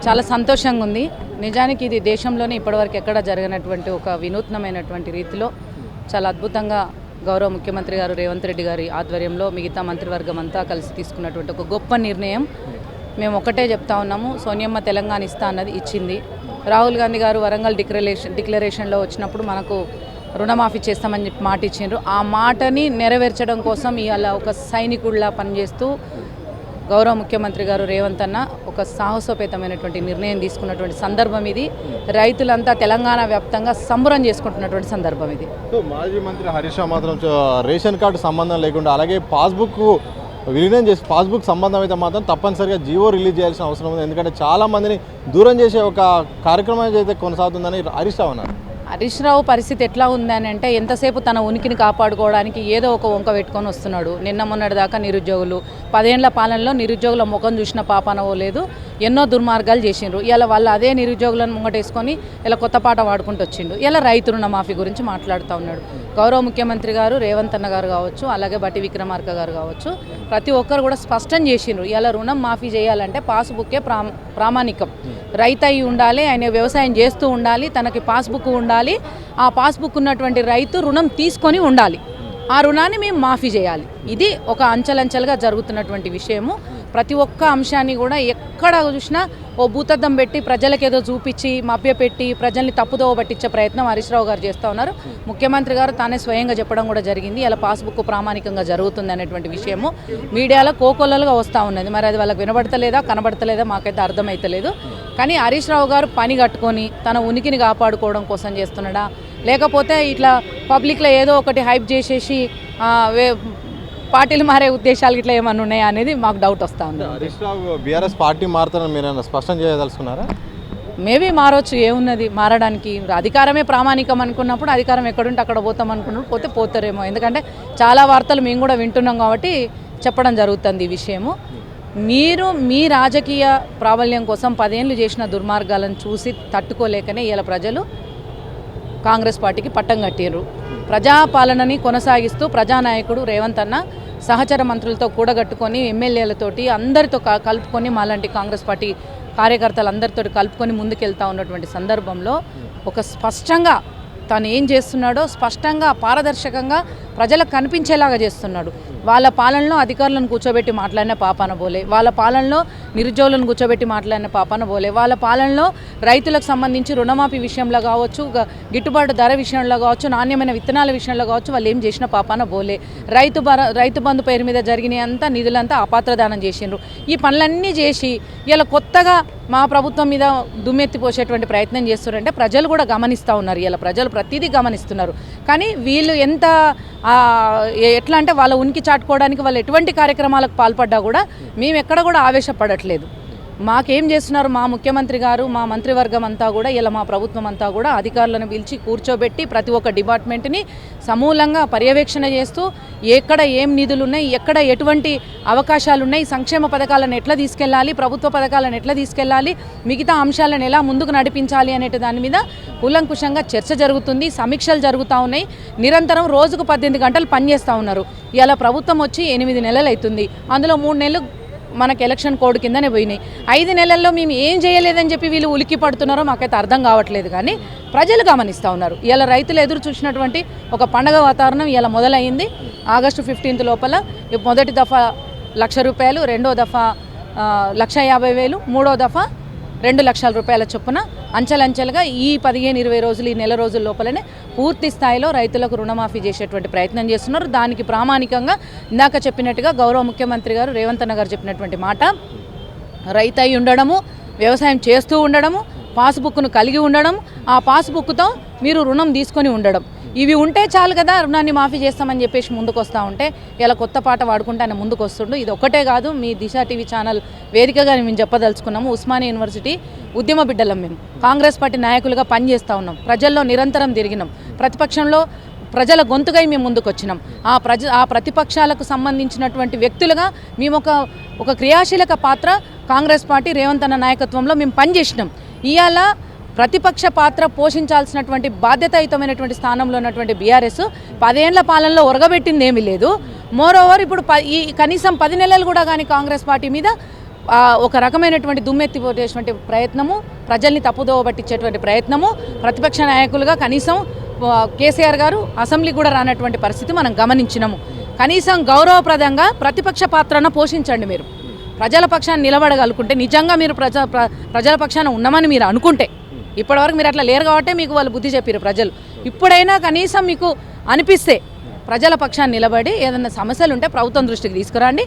చాలా సంతోషంగా ఉంది. నిజానికి ఇది దేశంలోనే ఇప్పటివరకు ఎక్కడ జరగనటువంటి ఒక వినూత్నమైనటువంటి రీతిలో చాలా అద్భుతంగా గౌరవ ముఖ్యమంత్రి గారు రేవంత్ రెడ్డి గారి ఆధ్వర్యంలో మిగతా మంత్రివర్గం అంతా కలిసి తీసుకున్నటువంటి ఒక గొప్ప నిర్ణయం. మేము ఒకటే చెప్తా ఉన్నాము, సోనియమ్మ తెలంగాణ ఇస్తా అన్నది ఇచ్చింది. రాహుల్ గాంధీ గారు వరంగల్ డిక్లరేషన్లో వచ్చినప్పుడు మనకు రుణమాఫీ చేస్తామని చెప్పి మాట ఇచ్చిండ్రు. ఆ మాటని నెరవేర్చడం కోసం ఇవాళ ఒక సైనికుడిలా పనిచేస్తూ గౌరవ ముఖ్యమంత్రి గారు రేవంత్ అన్న ఒక సాహసోపేతమైనటువంటి నిర్ణయం తీసుకున్నటువంటి సందర్భం ఇది. రైతులంతా తెలంగాణ వ్యాప్తంగా సంబరం చేసుకుంటున్నటువంటి సందర్భం ఇది. మాజీ మంత్రి హరీష్ రావు మాత్రం రేషన్ కార్డు సంబంధం లేకుండా అలాగే పాస్బుక్ విలీనం చేసి పాస్బుక్ సంబంధం అయితే మాత్రం తప్పనిసరిగా జీవో రిలీజ్ చేయాల్సిన అవసరం ఉంది. ఎందుకంటే చాలా మందిని దూరం చేసే ఒక కార్యక్రమం అయితే కొనసాగుతుందని హరీష్ రావు అన్నారు. హరీష్ రావు పరిస్థితి ఎట్లా ఉందని అంటే ఎంతసేపు తన ఉనికిని కాపాడుకోవడానికి ఏదో ఒక వంక పెట్టుకొని వస్తున్నాడు. నిన్న మొన్నటి దాకా నిరుద్యోగులు 10 ఏళ్ల పాలనలో నిరుద్యోగుల ముఖం చూసిన పాపనవో లేదు, ఎన్నో దుర్మార్గాలు చేసిండ్రు. ఇలా వాళ్ళు అదే నిరుద్యోగులను ముంగటేసుకొని ఇలా కొత్త పాట వాడుకుంటూ వచ్చిండు. ఇలా రైతు రుణమాఫీ గురించి మాట్లాడుతూ ఉన్నాడు. గౌరవ ముఖ్యమంత్రి గారు రేవంత్ అన్న గారు కావచ్చు, అలాగే బట్టి విక్రమార్క గారు కావచ్చు, ప్రతి ఒక్కరు కూడా స్పష్టం చేసిండ్రు. ఇలా రుణం మాఫీ చేయాలంటే పాస్బుక్కే ప్రామాణికం. రైతు అయి ఉండాలి, ఆయన వ్యవసాయం చేస్తూ ఉండాలి, తనకి పాస్బుక్ ఉండాలి. ఆ పాస్బుక్ ఉన్నటువంటి రైతు రుణం తీసుకొని ఉండాలి. ఆ రుణాన్ని మేము మాఫీ చేయాలి. ఇది ఒక అంచెలంచెలుగా జరుగుతున్నటువంటి విషయము. ప్రతి ఒక్క అంశాన్ని కూడా ఎక్కడ చూసినా ఓ భూతద్దం పెట్టి ప్రజలకు ఏదో చూపించి మభ్యపెట్టి ప్రజల్ని తప్పుదోవ పట్టించే ప్రయత్నం హరీష్ రావు గారు చేస్తూ ఉన్నారు. ముఖ్యమంత్రి గారు తానే స్వయంగా చెప్పడం కూడా జరిగింది, ఇలా పాస్బుక్ ప్రామాణికంగా జరుగుతుంది అనేటువంటి విషయము మీడియాలో కోకొల్లలుగా వస్తూ ఉన్నది. మరి అది వాళ్ళకి వినబడతలేదా కనబడతలేదా మాకైతే అర్థమైతలేదు. కానీ హరీష్ రావు గారు పని కట్టుకొని తన ఉనికిని కాపాడుకోవడం కోసం చేస్తున్నాడా, లేకపోతే ఇట్లా పబ్లిక్లో ఏదో ఒకటి హైప్ చేసేసి పార్టీలు మారే ఉద్దేశాలు ఇట్లా ఏమన్నా ఉన్నాయా అనేది మాకు డౌట్ వస్తూ ఉంది. హరీష్ రావు బీఆర్ఎస్ పార్టీ మారుతారని మీరు స్పష్టం చేయదలుచుకున్నారా? మేబీ మారవచ్చు, ఏమున్నది మారడానికి. అధికారమే ప్రామాణికం అనుకున్నప్పుడు అధికారం ఎక్కడుంటే అక్కడ పోతాం అనుకున్నప్పుడు పోతారేమో. ఎందుకంటే చాలా వార్తలు మేము కూడా వింటున్నాం కాబట్టి చెప్పడం జరుగుతుంది ఈ విషయము. మీరు మీ రాజకీయ ప్రాబల్యం కోసం 10 ఏళ్ళు చేసిన దుర్మార్గాలను చూసి తట్టుకోలేకనే ఇలా ప్రజలు కాంగ్రెస్ పార్టీకి పట్టం కట్టారు. ప్రజాపాలనని కొనసాగిస్తూ ప్రజానాయకుడు రేవంత్ అన్న సహచర మంత్రులతో కూడగట్టుకొని ఎమ్మెల్యేలతోటి అందరితో కలుపుకొని మాలాంటి కాంగ్రెస్ పార్టీ కార్యకర్తలందరితో కలుపుకొని ముందుకెళ్తా ఉన్నటువంటి సందర్భంలో ఒక స్పష్టంగా తను ఏం చేస్తున్నాడో స్పష్టంగా పారదర్శకంగా ప్రజలకు కనిపించేలాగా చేస్తున్నాడు. వాళ్ళ పాలనలో అధికారులను కూర్చోబెట్టి మాట్లాడిన పాపాన బోలే, వాళ్ళ పాలనలో నిరుద్యోగులను కూర్చోబెట్టి మాట్లాడిన పాపాన బోలే, వాళ్ళ పాలనలో రైతులకు సంబంధించి రుణమాఫీ విషయంలో కావచ్చు, గిట్టుబాటు ధర విషయంలో కావచ్చు, నాణ్యమైన విత్తనాల విషయంలో కావచ్చు, వాళ్ళు ఏం చేసిన పాపాన బోలే. రైతు బంధు పేరు మీద జరిగినంత నిధులంతా అపాత్రదానం చేసిండ్రు. ఈ పనులన్నీ చేసి ఇలా కొత్తగా మా ప్రభుత్వం మీద దుమ్మెత్తిపోసేటువంటి ప్రయత్నం చేస్తున్నారంటే ప్రజలు కూడా గమనిస్తూ ఉన్నారు. ఇలా ప్రజలు ప్రతిదీ గమనిస్తున్నారు. కానీ వీళ్ళు ఎంత ఎట్లా అంటే వాళ్ళ ఉనికి చాటుకోవడానికి వాళ్ళు ఎటువంటి కార్యక్రమాలకు పాల్పడ్డా కూడా మేము ఎక్కడ కూడా ఆవేశపడట్లేదు. మాకేం చేస్తున్నారు మా ముఖ్యమంత్రి గారు, మా మంత్రివర్గం అంతా కూడా, ఇలా మా ప్రభుత్వం అంతా కూడా అధికారులను పిలిచి కూర్చోబెట్టి ప్రతి ఒక్క డిపార్ట్మెంట్ని సమూలంగా పర్యవేక్షణ చేస్తూ ఎక్కడ ఏం నిధులు ఉన్నాయి, ఎక్కడ ఎటువంటి అవకాశాలు ఉన్నాయి, సంక్షేమ పథకాలను ఎట్లా తీసుకెళ్ళాలి, ప్రభుత్వ పథకాలను ఎట్లా తీసుకెళ్ళాలి, మిగతా అంశాలను ఎలా ముందుకు నడిపించాలి అనే దాని మీద కూలంకుషంగా చర్చ జరుగుతుంది. సమీక్షలు జరుగుతూ ఉన్నాయి. నిరంతరం రోజుకు 18 గంటలు పనిచేస్తూ ఉన్నారు. ఇలా ప్రభుత్వం వచ్చి 8 నెలలు అవుతుంది. అందులో 3 నెలలు మనకు ఎలక్షన్ కోడ్ కిందనే పోయినాయి. 5 నెలల్లో మేము ఏం చేయలేదని చెప్పి వీళ్ళు ఉలిక్కి పడుతున్నారో మాకైతే అర్థం కావట్లేదు. కానీ ప్రజలు గమనిస్తూ ఉన్నారు. ఇలా రైతులు ఎదురు చూసినటువంటి ఒక పండగ వాతావరణం ఇలా మొదలైంది. ఆగస్టు 15 లోపల మొదటి దఫా ₹1,00,000, రెండో దఫా ₹1,50,000, మూడో దఫా ₹2,00,000 చొప్పున అంచెలంచెలుగా ఈ 15-20 రోజులు, ఈ నెల రోజుల లోపలనే పూర్తి స్థాయిలో రైతులకు రుణమాఫీ చేసేటువంటి ప్రయత్నం చేస్తున్నారు. దానికి ప్రామాణికంగా ఇందాక చెప్పినట్టుగా గౌరవ ముఖ్యమంత్రి గారు రేవంత్ అన్న గారు చెప్పినటువంటి మాట, రైతు అయి ఉండడము, వ్యవసాయం చేస్తూ ఉండడము, పాస్బుక్ను కలిగి ఉండడం, ఆ పాస్బుక్తో మీరు రుణం తీసుకొని ఉండడం, ఇవి ఉంటే చాలు కదా రుణాన్ని మాఫీ చేస్తామని చెప్పేసి ముందుకు వస్తూ ఉంటే ఇలా కొత్త పాట వాడుకుంటే ఆయన ముందుకు వస్తుండు. ఇది ఒక్కటే కాదు, మీ దిశ టీవీ ఛానల్ వేదికగా మేము చెప్పదలుచుకున్నాము. ఉస్మానియా యూనివర్సిటీ ఉద్యమ బిడ్డలం, మేము కాంగ్రెస్ పార్టీ నాయకులుగా పనిచేస్తూ ఉన్నాం, ప్రజల్లో నిరంతరం తిరిగినాం, ప్రతిపక్షంలో ప్రజల గొంతుగా మేము ముందుకు వచ్చినాం. ఆ ప్రతిపక్షాలకు సంబంధించినటువంటి వ్యక్తులుగా మేము ఒక క్రియాశీలక పాత్ర కాంగ్రెస్ పార్టీ రేవంత్ అన్న నాయకత్వంలో మేము పనిచేసినాం. ఇవాళ ప్రతిపక్ష పాత్ర పోషించాల్సినటువంటి బాధ్యతాయుతమైనటువంటి స్థానంలో ఉన్నటువంటి బీఆర్ఎస్ 10 ఏళ్ల పాలనలో ఒరగబెట్టింది ఏమీ లేదు. మోరోవర్ ఇప్పుడు కనీసం 10 నెలలు కూడా కానీ కాంగ్రెస్ పార్టీ మీద ఒక రకమైనటువంటి దుమ్మెత్తిపోయేటువంటి ప్రయత్నము, ప్రజల్ని తప్పుదోవ పట్టించేటువంటి ప్రయత్నము, ప్రతిపక్ష నాయకులుగా కనీసం కేసీఆర్ గారు అసెంబ్లీకి కూడా రానటువంటి పరిస్థితి మనం గమనించినాము. కనీసం గౌరవప్రదంగా ప్రతిపక్ష పాత్రను పోషించండి. మీరు ప్రజల పక్షాన్ని నిలబడగలుగుకుంటే, నిజంగా మీరు ప్రజల పక్షాన ఉన్నామని మీరు అనుకుంటే, ఇప్పటివరకు మీరు అట్లా లేరు కాబట్టి మీకు వాళ్ళు బుద్ధి చెప్పారు ప్రజలు. ఇప్పుడైనా కనీసం మీకు అనిపిస్తే ప్రజల పక్షాన్ని నిలబడి ఏదైనా సమస్యలు ఉంటే ప్రభుత్వం దృష్టికి తీసుకురండి.